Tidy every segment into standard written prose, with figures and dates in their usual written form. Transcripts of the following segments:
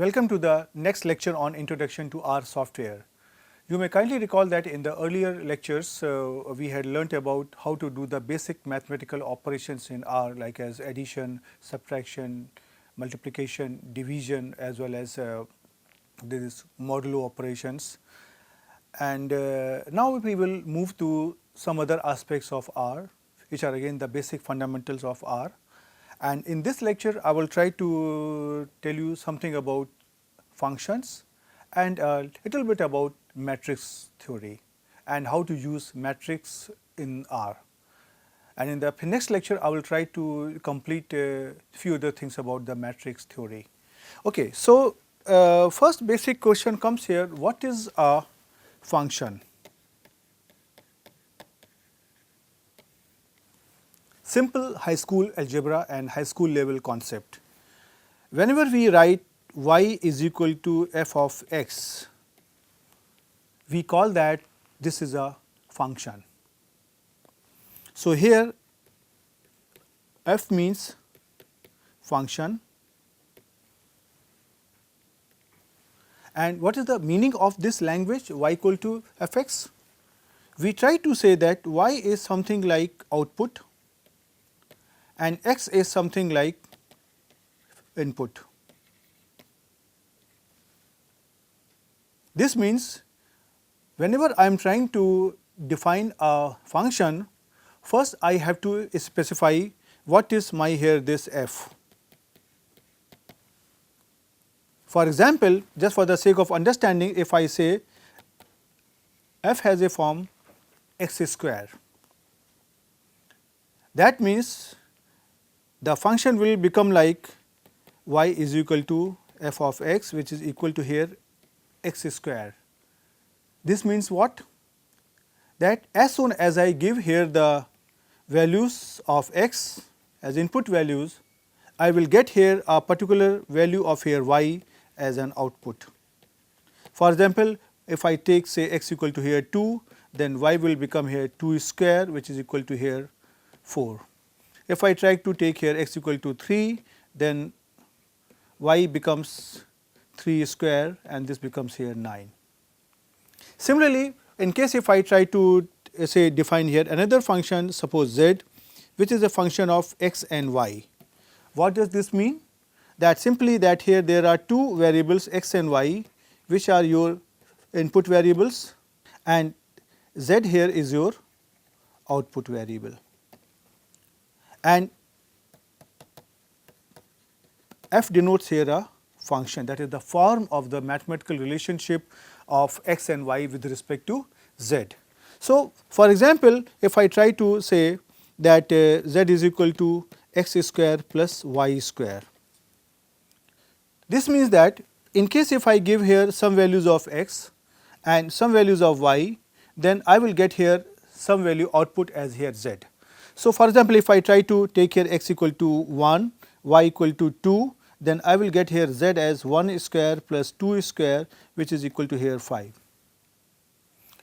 Welcome to the next lecture on Introduction to R software. You may kindly recall that in the earlier lectures we had learnt about how to do the basic mathematical operations in R, like as addition, subtraction, multiplication, division, as well as this modulo operations. And now we will move to some other aspects of R, which are again the basic fundamentals of R. And in this lecture, I will try to tell you something about functions and a little bit about matrix theory and how to use matrix in R. And in the next lecture, I will try to complete a few other things about the matrix theory. Okay, so first basic question comes here: what is a function? Simple high school algebra and high school level concept. Whenever we write y is equal to f of x, we call that this is a function. So here f means function, and what is the meaning of this language y equal to fx? We try to say that y is something like output and x is something like input. This means whenever I am trying to define a function, first I have to specify what is my here this f. For example, just for the sake of understanding, if I say f has a form x square, that means the function will become like y is equal to f of x, which is equal to here x square. This means what? That as soon as I give here the values of x as input values, I will get here a particular value of here y as an output. For example, if I take say x equal to here 2, then y will become here 2 square, which is equal to here 4. If I try to take here x equal to 3, then y becomes 3 square and this becomes here 9. Similarly, in case if I try to say define here another function, suppose z, which is a function of x and y. What does this mean? That simply that here there are two variables x and y, which are your input variables, and z here is your output variable. And f denotes here a function, that is the form of the mathematical relationship of x and y with respect to z. So, for example, if I try to say that z is equal to x square plus y square, this means that in case if I give here some values of x and some values of y, then I will get here some value output as here z. So, for example, if I try to take here x equal to 1, y equal to 2, then I will get here z as 1 square plus 2 square, which is equal to here 5.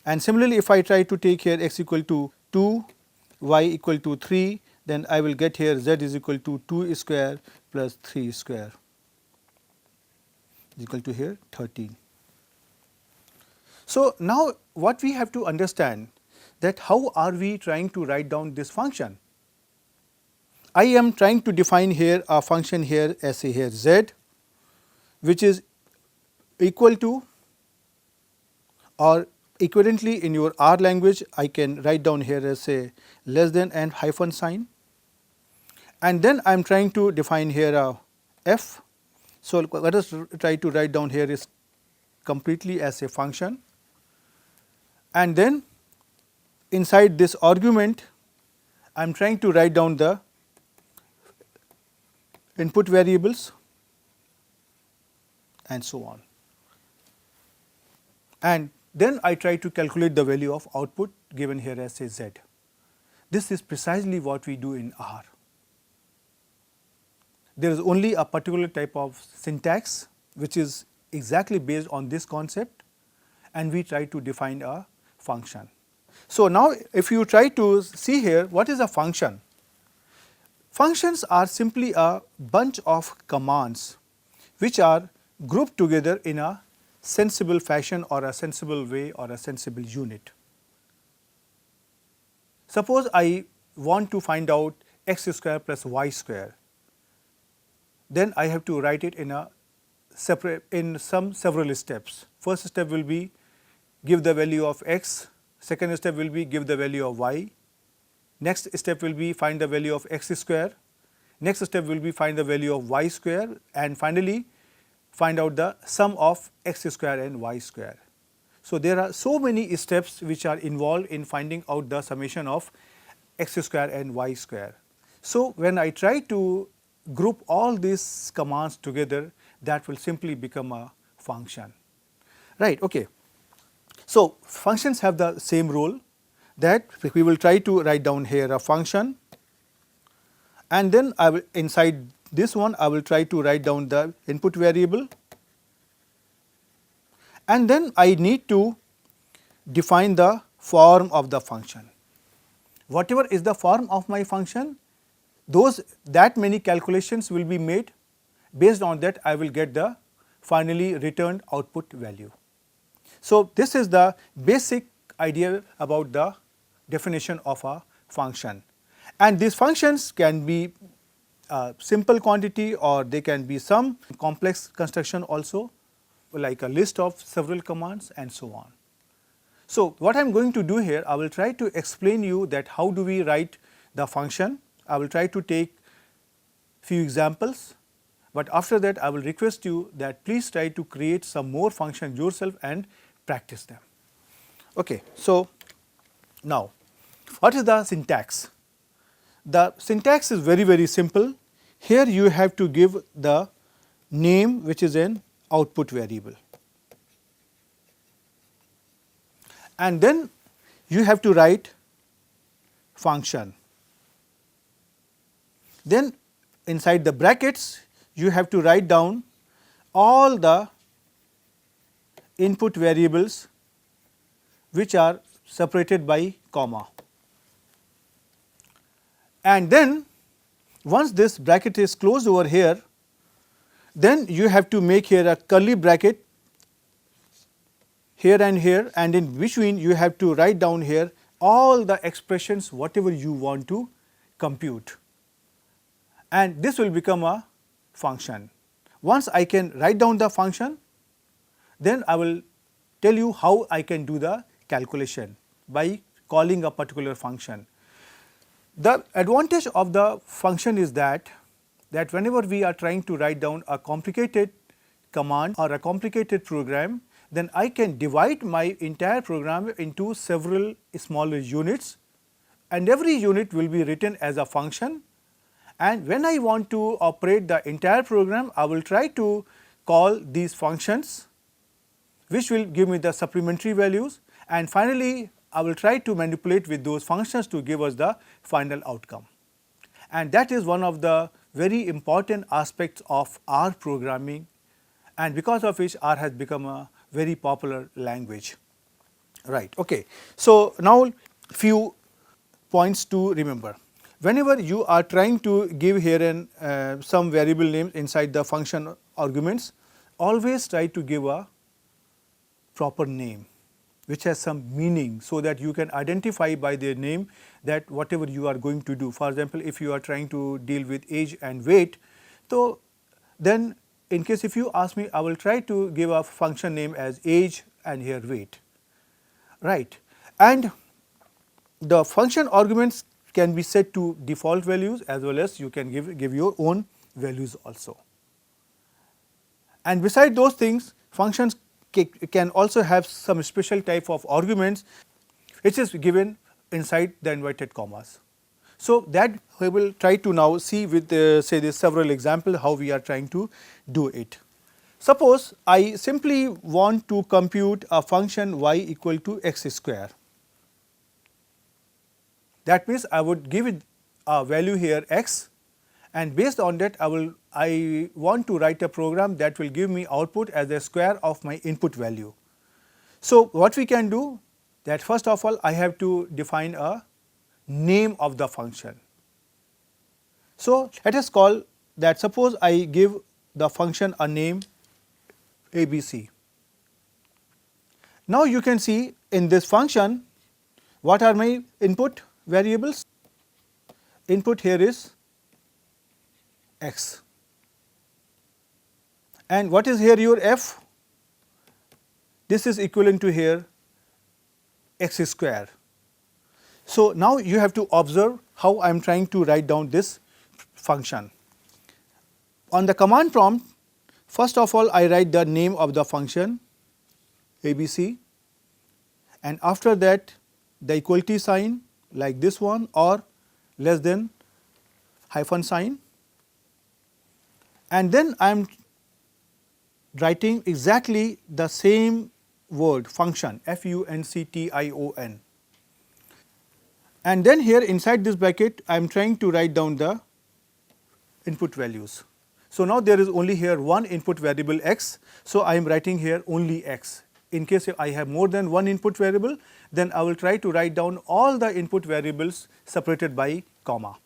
And similarly, if I try to take here x equal to 2, y equal to 3, then I will get here z is equal to 2 square plus 3 square, is equal to here 13. So, now what we have to understand, that how are we trying to write down this function? I am trying to define here a function here as say here z, which is equal to, or equivalently in your R language I can write down here as say less than and hyphen sign, and then I am trying to define here a f. So, let us try to write down here is completely as a function, and then inside this argument I am trying to write down the input variables and so on, and then I try to calculate the value of output given here as say z. This is precisely what we do in R. There is only a particular type of syntax which is exactly based on this concept, and we try to define a function. So, now if you try to see here what is a function? Functions are simply a bunch of commands which are grouped together in a sensible fashion or a sensible way or a sensible unit. Suppose I want to find out x square plus y square, then I have to write it in a several steps. First step will be give the value of x, second step will be give the value of y, next step will be find the value of x square, next step will be find the value of y square, and finally find out the sum of x square and y square. So, there are so many steps which are involved in finding out the summation of x square and y square. So, when I try to group all these commands together, that will simply become a function, right. Okay. So, functions have the same rule, that we will try to write down here a function, and then I will inside this one I will try to write down the input variable, and then I need to define the form of the function. Whatever is the form of my function, that many calculations will be made. Based on that, I will get the finally returned output value. So, this is the basic idea about the definition of a function, and these functions can be simple quantity or they can be some complex construction also, like a list of several commands and so on. So, what I am going to do here, I will try to explain you that how do we write the function. I will try to take few examples, but after that I will request you that please try to create some more functions yourself and practice them. Okay. So, now what is the syntax? The syntax is very simple. Here you have to give the name which is an output variable, and then you have to write function. Then inside the brackets you have to write down all the input variables which are separated by comma, and then once this bracket is closed over here, then you have to make here a curly bracket here, and in between you have to write down here all the expressions whatever you want to compute, and this will become a function. Once I can write down the function, then I will tell you how I can do the calculation by calling a particular function. The advantage of the function is that whenever we are trying to write down a complicated command or a complicated program, then I can divide my entire program into several smaller units, and every unit will be written as a function, and when I want to operate the entire program, I will try to call these functions which will give me the supplementary values, and finally I will try to manipulate with those functions to give us the final outcome. And that is one of the very important aspects of R programming, and because of which R has become a very popular language, right. Okay. So, now few points to remember. Whenever you are trying to give here some variable name inside the function arguments, always try to give a proper name which has some meaning, so that you can identify by their name that whatever you are going to do. For example, if you are trying to deal with age and weight, so then in case if you ask me, I will try to give a function name as age and here weight, right. And the function arguments can be set to default values as well as you can give your own values also. And beside those things, functions can also have some special type of arguments which is given inside the inverted commas. So, that we will try to now see with say this several examples how we are trying to do it. Suppose I simply want to compute a function y equal to x square. That means I would give it a value here x, and based on that I want to write a program that will give me output as the square of my input value. So, what we can do that first of all I have to define a name of the function. So, let us call that suppose I give the function a name ABC. Now you can see in this function what are my input variables? Input here is x, and what is here your f? This is equivalent to here x square. So now you have to observe how I am trying to write down this function. On the command prompt, first of all I write the name of the function ABC, and after that the equality sign like this one or less than hyphen sign, and then I am writing exactly the same word function function, and then here inside this bracket I am trying to write down the input values. So now there is only here one input variable x, so I am writing here only x. In case if I have more than one input variable, then I will try to write down all the input variables separated by comma.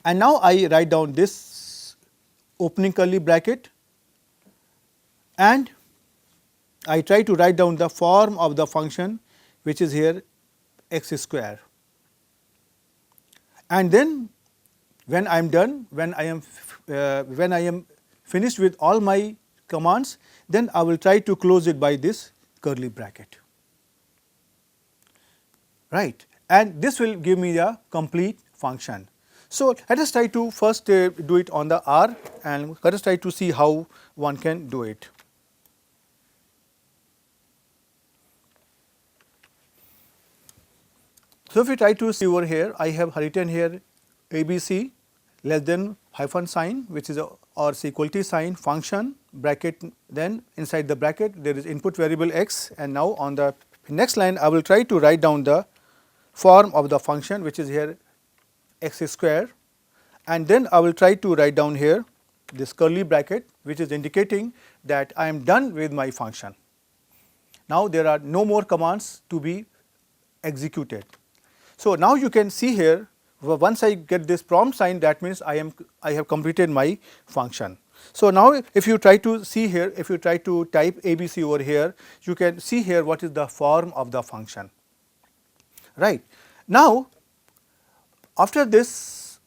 And now I write down this opening curly bracket, and I try to write down the form of the function which is here x square. And then when I am done, when I am finished with all my commands, then I will try to close it by this curly bracket, right, and this will give me a complete function. So let us try to first do it on the R, and let us try to see how one can do it. So if we try to see over here, I have written here ABC less than hyphen sign, which is a or equality sign function bracket, then inside the bracket there is input variable x, and now on the next line I will try to write down the form of the function which is here x square, and then I will try to write down here this curly bracket which is indicating that I am done with my function. Now there are no more commands to be executed. So now you can see here, once I get this prompt sign, that means I have completed my function. So now if you try to see here, if you try to type ABC over here, you can see here what is the form of the function, right. Now after this,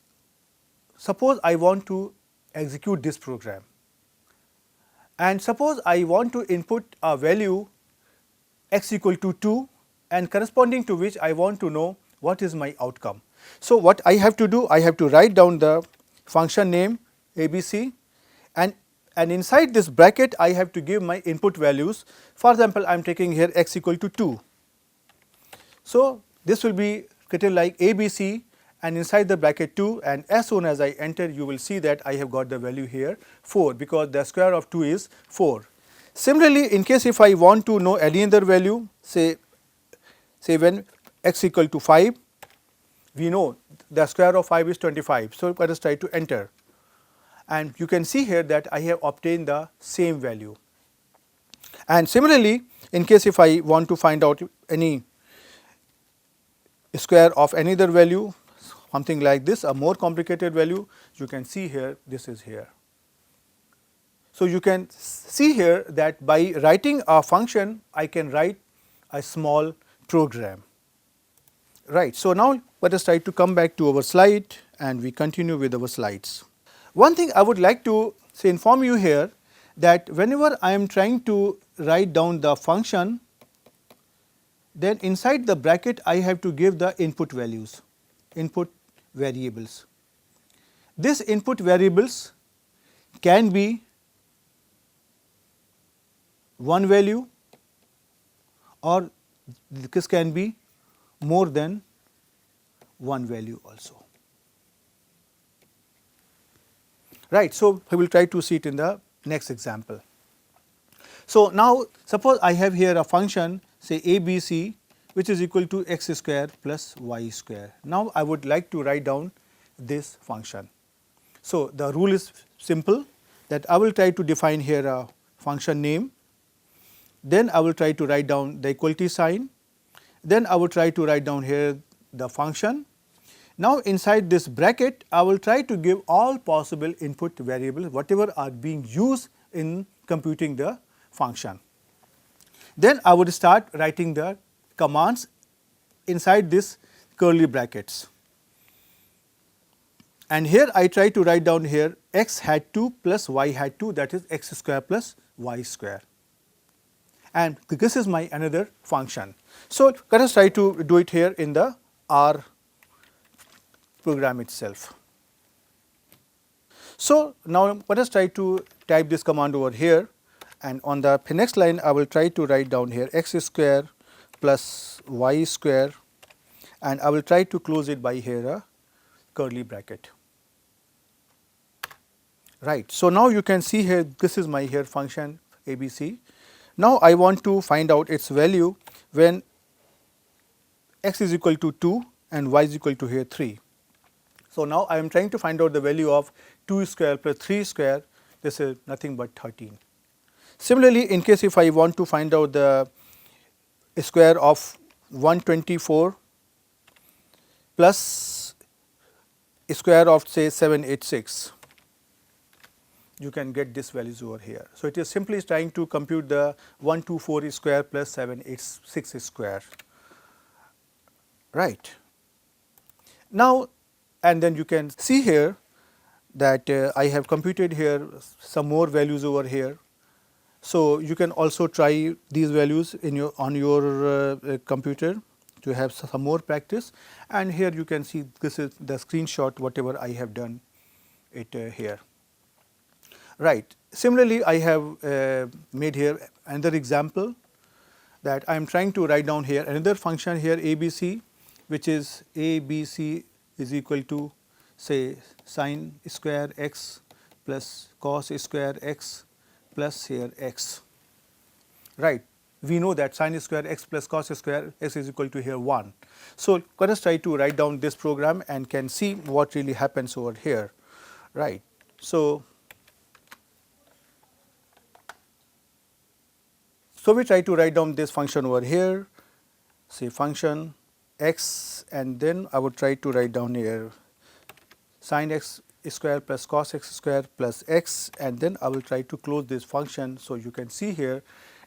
suppose I want to execute this program, and suppose I want to input a value x equal to 2, and corresponding to which I want to know what is my outcome. So what I have to do, I have to write down the function name ABC, and inside this bracket I have to give my input values. For example, I am taking here x equal to 2. So this will be written like ABC and inside the bracket 2, and as soon as I enter you will see that I have got the value here 4, because the square of 2 is 4. Similarly, in case if I want to know any other value, say when x equal to 5, we know the square of 5 is 25. So let us try to enter, and you can see here that I have obtained the same value. And similarly, in case if I want to find out any square of any other value, something like this, a more complicated value, you can see here this is here. So you can see here that by writing a function I can write a small program, right. So now let us try to come back to our slide and we continue with our slides. One thing I would like to inform you here, that whenever I am trying to write down the function, then inside the bracket I have to give the input values, input variables. These input variables can be one value or this can be more than one value also, right. So we will try to see it in the next example. So now suppose I have here a function, say ABC, which is equal to x square plus y square. Now I would like to write down this function. So the rule is simple, that I will try to define here a function name, then I will try to write down the equality sign, then I will try to write down here the function. Now inside this bracket I will try to give all possible input variables whatever are being used in computing the function. Then I would start writing the commands inside this curly brackets. And here I try to write down here x hat 2 plus y hat 2, that is x square plus y square. And this is my another function. So, let us try to do it here in the R program itself. So, now let us try to type this command over here, and on the next line I will try to write down here x square plus y square, and I will try to close it by here a curly bracket. Right. So, now you can see here this is my here function ABC. Now, I want to find out its value when x is equal to 2 and y is equal to here 3. So, now I am trying to find out the value of 2 square plus 3 square, this is nothing but 13. Similarly, in case if I want to find out the square of 124 plus square of say 786, you can get this values over here. So, it is simply trying to compute the 124 square plus 786 square, right. Now, and then you can see here that I have computed here some more values over here. So, you can also try these values in your on your computer to have some more practice, and here you can see this is the screenshot whatever I have done it here. Right. Similarly, I have made here another example that I am trying to write down here another function here ABC, which is ABC is equal to say sine square x plus cos square x plus here x, right. We know that sine square x plus cos square x is equal to here 1. So, let us try to write down this program and can see what really happens over here, right. So, we try to write down this function over here, say function x, and then I would try to write down here sin x square plus cos x square plus x, and then I will try to close this function. So, you can see here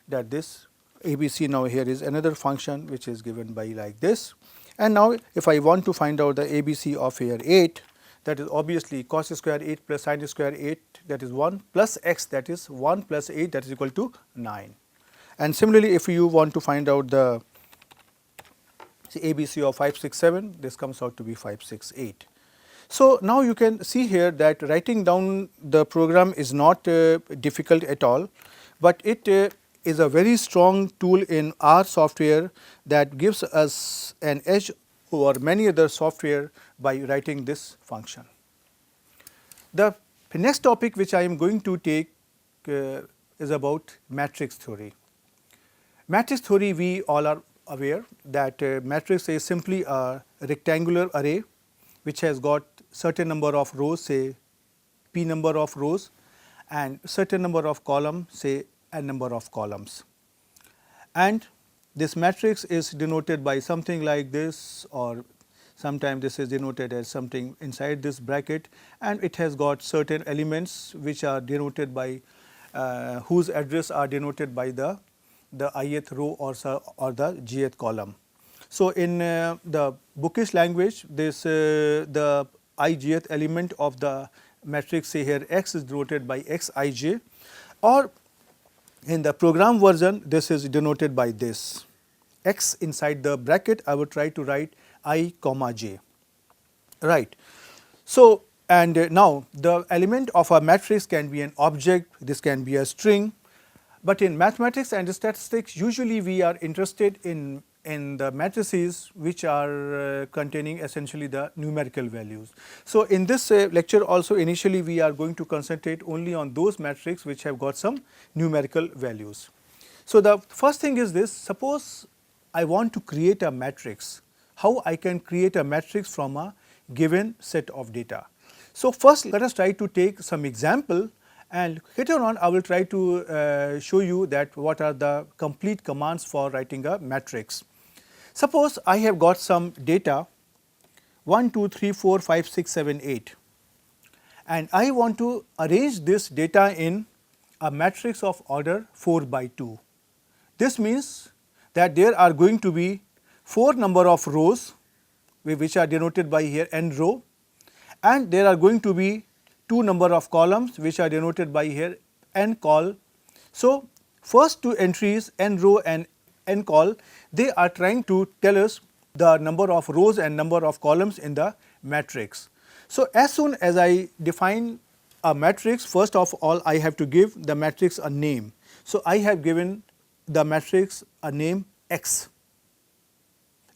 that this ABC now here is another function which is given by like this. And now, if I want to find out the ABC of here 8, that is obviously cos square 8 plus sin square 8, that is 1 plus x, that is 1 plus 8, that is equal to 9. And similarly, if you want to find out the ABC of 5, 6, 7, this comes out to be 5, 6, 8. So, now you can see here that writing down the program is not difficult at all, but it is a very strong tool in R software that gives us an edge over many other software by writing this function. The next topic which I am going to take is about matrix theory. Matrix theory, we all are aware that matrix is simply a rectangular array which has got certain number of rows, say p number of rows, and certain number of columns, say n number of columns. And this matrix is denoted by something like this, or sometimes this is denoted as something inside this bracket, and it has got certain elements which are denoted by whose address are denoted by the ith row or the jth column. So, in the bookish language, this the ijth element of the matrix, say here x, is denoted by xij, or in the program version this is denoted by this x inside the bracket. I would try to write I comma j, right. So, and now the element of a matrix can be an object, this can be a string. But in mathematics and statistics, usually we are interested in the matrices which are containing essentially the numerical values. So, in this lecture also initially we are going to concentrate only on those matrices which have got some numerical values. So, the first thing is this: suppose I want to create a matrix, how I can create a matrix from a given set of data. So, first let us try to take some example, and later on I will try to show you that what are the complete commands for writing a matrix. Suppose I have got some data 1, 2, 3, 4, 5, 6, 7, 8, and I want to arrange this data in a matrix of order 4 by 2. This means that there are going to be 4 number of rows which are denoted by here n row, and there are going to be 2 number of columns which are denoted by here n col. So, first 2 entries n row and n col, they are trying to tell us the number of rows and number of columns in the matrix. So, as soon as I define a matrix, first of all I have to give the matrix a name. So, I have given the matrix a name X,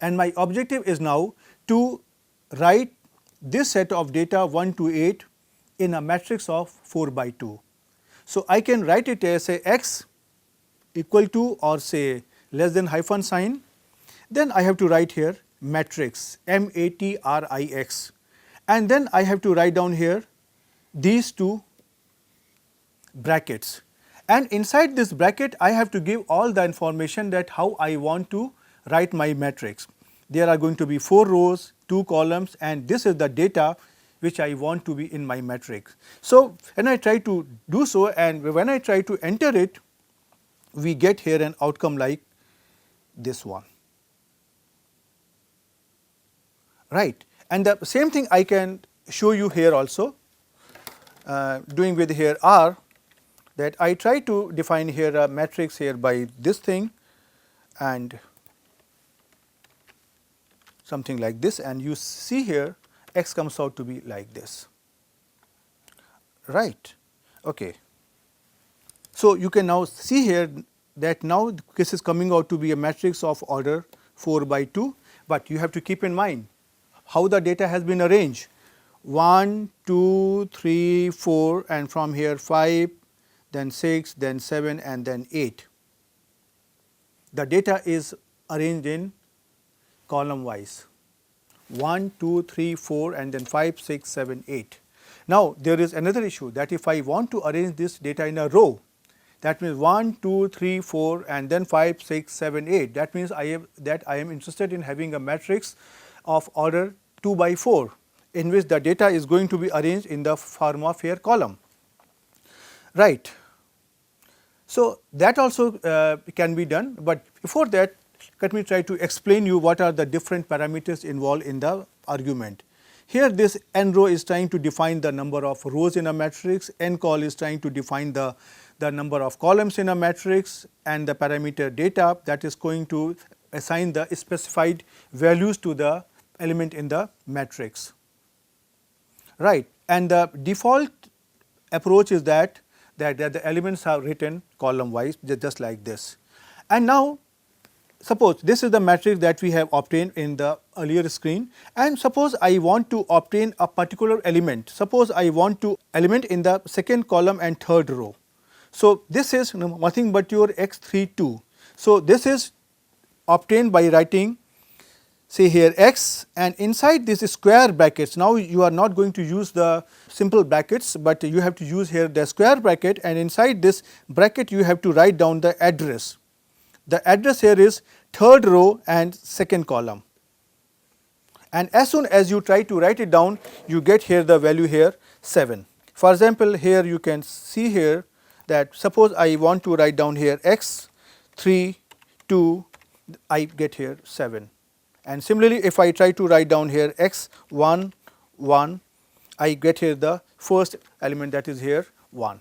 and my objective is now to write this set of data 1 to 8 in a matrix of 4 by 2. So, I can write it as say X equal to or say less than hyphen sign, then I have to write here matrix matrix, and then I have to write down here these 2 brackets, and inside this bracket I have to give all the information that how I want to write my matrix. There are going to be 4 rows, 2 columns, and this is the data which I want to be in my matrix. So, when I try to do so and when I try to enter it, we get here an outcome like this one, right. And the same thing I can show you here also, doing with here R, that I try to define here a matrix here by this thing and something like this, and you see here X comes out to be like this, right. Okay. So, you can now see here that now this is coming out to be a matrix of order 4 by 2, but you have to keep in mind how the data has been arranged 1, 2, 3, 4, and from here 5, then 6, then 7, and then 8. The data is arranged in column wise 1, 2, 3, 4, and then 5, 6, 7, 8. Now, there is another issue that if I want to arrange this data in a row, that means 1, 2, 3, 4, and then 5, 6, 7, 8. That means I am interested in having a matrix of order 2 by 4, in which the data is going to be arranged in the form of here column, right. So, that also can be done, but before that let me try to explain you what are the different parameters involved in the argument. Here this n row is trying to define the number of rows in a matrix, n col is trying to define the number of columns in a matrix, and the parameter data that is going to assign the specified values to the element in the matrix, right. And the default approach is that the elements are written column wise just like this. And now, suppose this is the matrix that we have obtained in the earlier screen, and suppose I want to obtain a particular element. Suppose I want to element in the second column and third row. So, this is nothing but your x32. So, this is obtained by writing say here x, and inside this square brackets. Now, you are not going to use the simple brackets, but you have to use here the square bracket, and inside this bracket you have to write down the address. The address here is third row and second column, and as soon as you try to write it down, you get here the value here 7. For example, here you can see here that suppose I want to write down here x 3 2, I get here 7, and similarly if I try to write down here x 1 1, I get here the first element, that is here 1.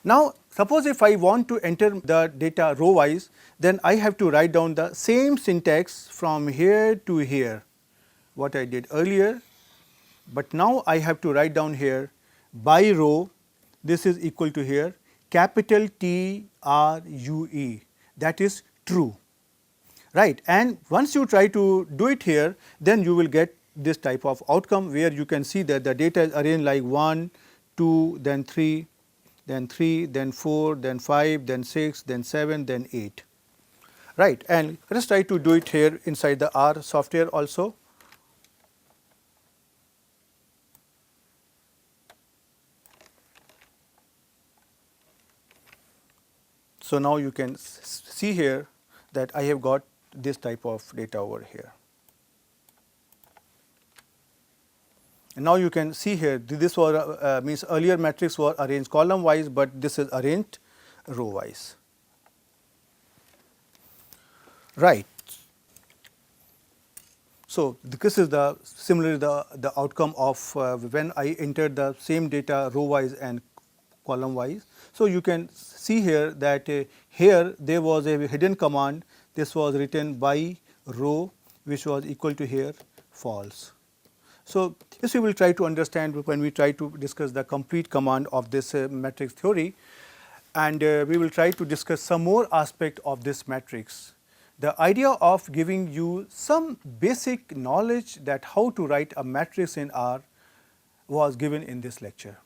Now, suppose if I want to enter the data row wise, then I have to write down the same syntax from here to here, what I did earlier, but now I have to write down here by row, this is equal to here capital T R U E, that is true, right. And once you try to do it here, then you will get this type of outcome where you can see that the data is arranged like 1, 2, then 3, then 3, then 4, then 5, then 6, then 7, then 8, right. And let us try to do it here inside the R software also. So, now you can see here that I have got this type of data over here. And now you can see here this was means earlier matrix were arranged column wise, but this is arranged row wise. Right. So, this is the similarly the outcome of when I entered the same data row wise and column wise. So, you can see here that here there was a hidden command, this was written by row which was equal to here false. So, this we will try to understand when we try to discuss the complete command of this matrix theory, and we will try to discuss some more aspect of this matrix. The idea of giving you some basic knowledge that how to write a matrix in R was given in this lecture.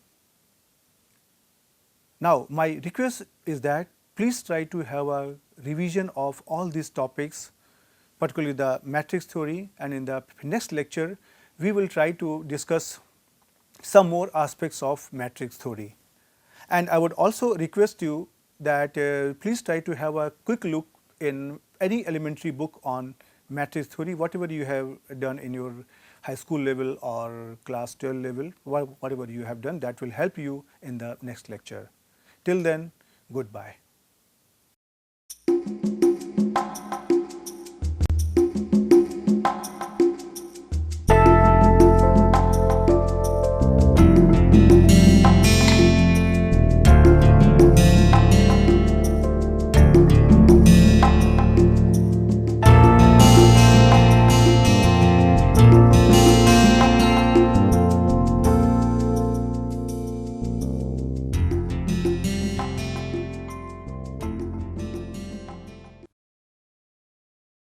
Now, my request is that please try to have a revision of all these topics, particularly the matrix theory, and in the next lecture we will try to discuss some more aspects of matrix theory. And I would also request you that please try to have a quick look in any elementary book on matrix theory, whatever you have done in your high school level or class 12 level, whatever you have done, that will help you in the next lecture. Till then, goodbye.